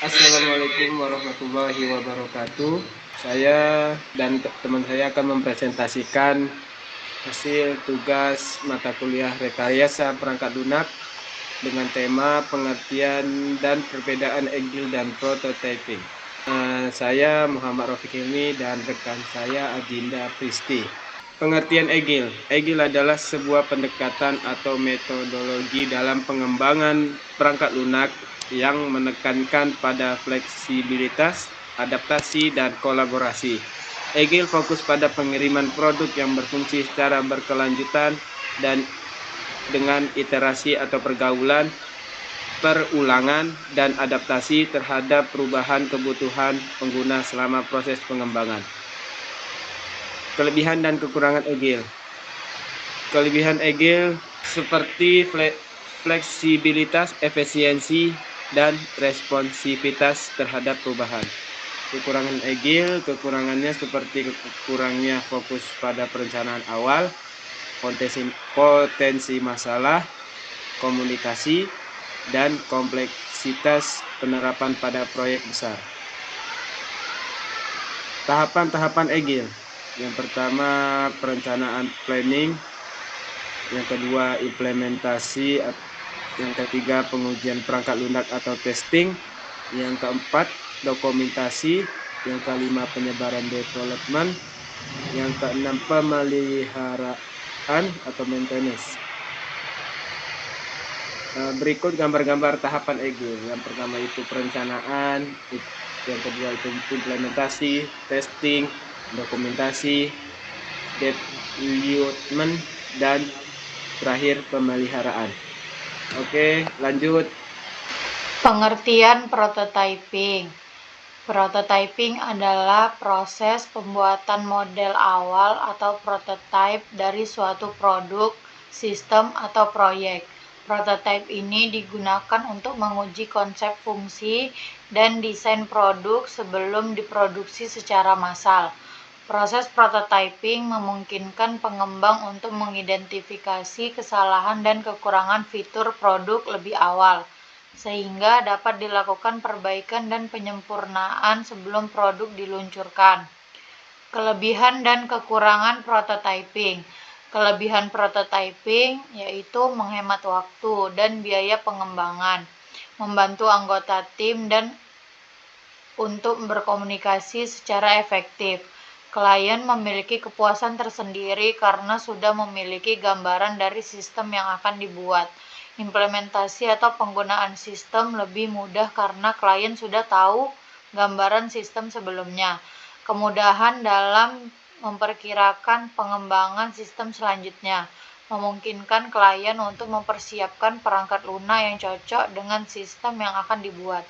Assalamualaikum warahmatullahi wabarakatuh. Saya dan teman saya akan mempresentasikan hasil tugas mata kuliah rekayasa perangkat lunak dengan tema pengertian dan perbedaan agile dan prototyping. Saya Muhammad Rafiq Hilmi dan rekan saya Adinda Pristi. Pengertian agile. Agile adalah sebuah pendekatan atau metodologi dalam pengembangan perangkat lunak yang menekankan pada fleksibilitas, adaptasi, dan kolaborasi. Agile fokus pada pengiriman produk yang berfungsi secara berkelanjutan dan dengan iterasi atau perulangan dan adaptasi terhadap perubahan kebutuhan pengguna selama proses pengembangan. Kelebihan dan kekurangan agile. Kelebihan agile seperti fleksibilitas, efisiensi, dan responsivitas terhadap perubahan. Kekurangannya seperti kurangnya fokus pada perencanaan awal, potensi masalah, komunikasi, dan kompleksitas penerapan pada proyek besar. Tahapan-tahapan agile. Yang pertama, perencanaan planning. Yang kedua, implementasi. Yang ketiga, pengujian perangkat lunak atau testing. Yang keempat, dokumentasi. Yang kelima, penyebaran development. Yang keenam, pemeliharaan atau maintenance. Berikut gambar-gambar tahapan agile. Yang pertama itu perencanaan, yang kedua itu implementasi, testing, dokumentasi, development, dan terakhir pemeliharaan. Oke, lanjut. Pengertian prototyping. Prototyping adalah proses pembuatan model awal atau prototype dari suatu produk, sistem, atau proyek. Prototype ini digunakan untuk menguji konsep fungsi dan desain produk sebelum diproduksi secara massal. Proses prototyping memungkinkan pengembang untuk mengidentifikasi kesalahan dan kekurangan fitur produk lebih awal, sehingga dapat dilakukan perbaikan dan penyempurnaan sebelum produk diluncurkan. Kelebihan dan kekurangan prototyping. Kelebihan prototyping yaitu menghemat waktu dan biaya pengembangan, membantu anggota tim dan untuk berkomunikasi secara efektif. Klien memiliki kepuasan tersendiri karena sudah memiliki gambaran dari sistem yang akan dibuat. Implementasi atau penggunaan sistem lebih mudah karena klien sudah tahu gambaran sistem sebelumnya. Kemudahan dalam memperkirakan pengembangan sistem selanjutnya, memungkinkan klien untuk mempersiapkan perangkat lunak yang cocok dengan sistem yang akan dibuat.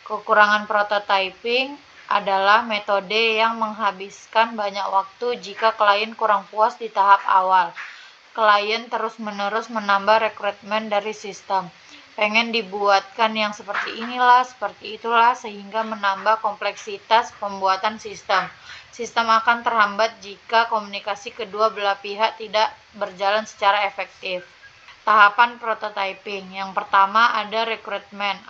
Kekurangan prototyping adalah metode yang menghabiskan banyak waktu jika klien kurang puas di tahap awal. Klien terus-menerus menambah rekrutmen dari sistem. Pengen dibuatkan yang seperti inilah, seperti itulah, sehingga menambah kompleksitas pembuatan sistem. Sistem akan terhambat jika komunikasi kedua belah pihak tidak berjalan secara efektif. Tahapan prototyping. Yang pertama ada rekrutmen,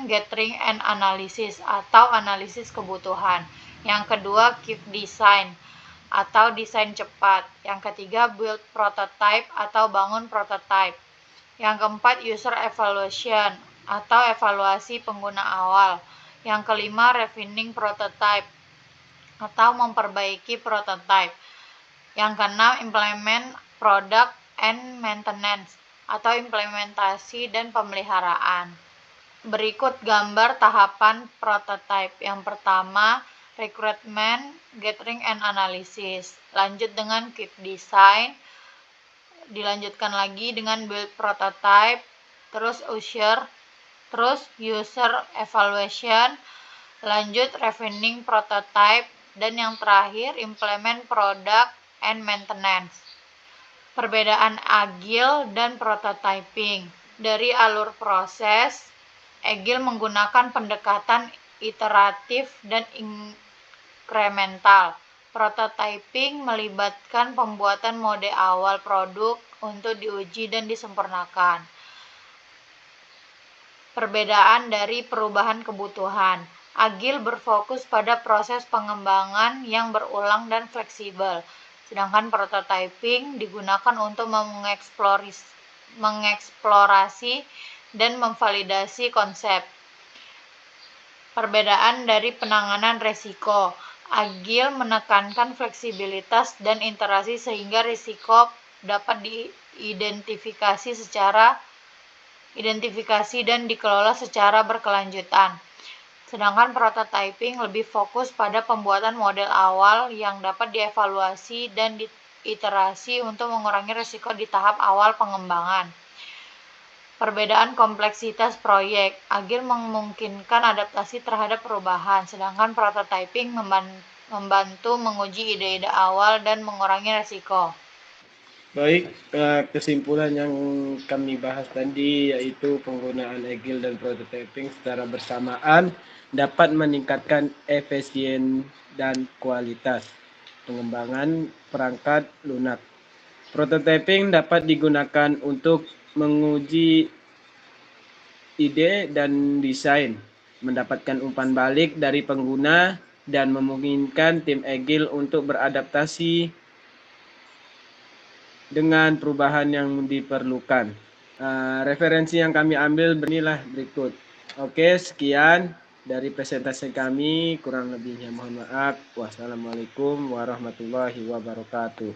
gathering and analysis atau analisis kebutuhan. Yang kedua keep design atau desain cepat. Yang ketiga build prototype atau bangun prototype. Yang keempat user evaluation atau evaluasi pengguna awal. Yang kelima refining prototype atau memperbaiki prototype. Yang keenam implement product and maintenance atau implementasi dan pemeliharaan. Berikut gambar tahapan prototype. Yang pertama, recruitment, gathering and analysis. Lanjut dengan keep design. Dilanjutkan lagi dengan build prototype, terus user evaluation, lanjut refining prototype, dan yang terakhir implement product and maintenance. Perbedaan agile dan prototyping. Dari alur proses, agile menggunakan pendekatan iteratif dan inkremental. Prototyping melibatkan pembuatan mode awal produk untuk diuji dan disempurnakan. Perbedaan dari perubahan kebutuhan. Agil berfokus pada proses pengembangan yang berulang dan fleksibel, sedangkan prototyping digunakan untuk mengeksplorasi dan memvalidasi konsep. Perbedaan dari penanganan resiko. Agil menekankan fleksibilitas dan interaksi sehingga risiko dapat diidentifikasi dan dikelola secara berkelanjutan. Sedangkan prototyping lebih fokus pada pembuatan model awal yang dapat dievaluasi dan diiterasi untuk mengurangi risiko di tahap awal pengembangan. Perbedaan kompleksitas proyek. Agil memungkinkan adaptasi terhadap perubahan, sedangkan prototyping membantu menguji ide-ide awal dan mengurangi risiko. Baik, kesimpulan yang kami bahas tadi yaitu penggunaan agile dan prototyping secara bersamaan dapat meningkatkan efisien dan kualitas pengembangan perangkat lunak. Prototyping dapat digunakan untuk menguji ide dan desain, mendapatkan umpan balik dari pengguna, dan memungkinkan tim agile untuk beradaptasi dengan perubahan yang diperlukan. Referensi yang kami ambil berikut. Oke, sekian dari presentasi kami. Kurang lebihnya mohon maaf. Wassalamualaikum warahmatullahi wabarakatuh.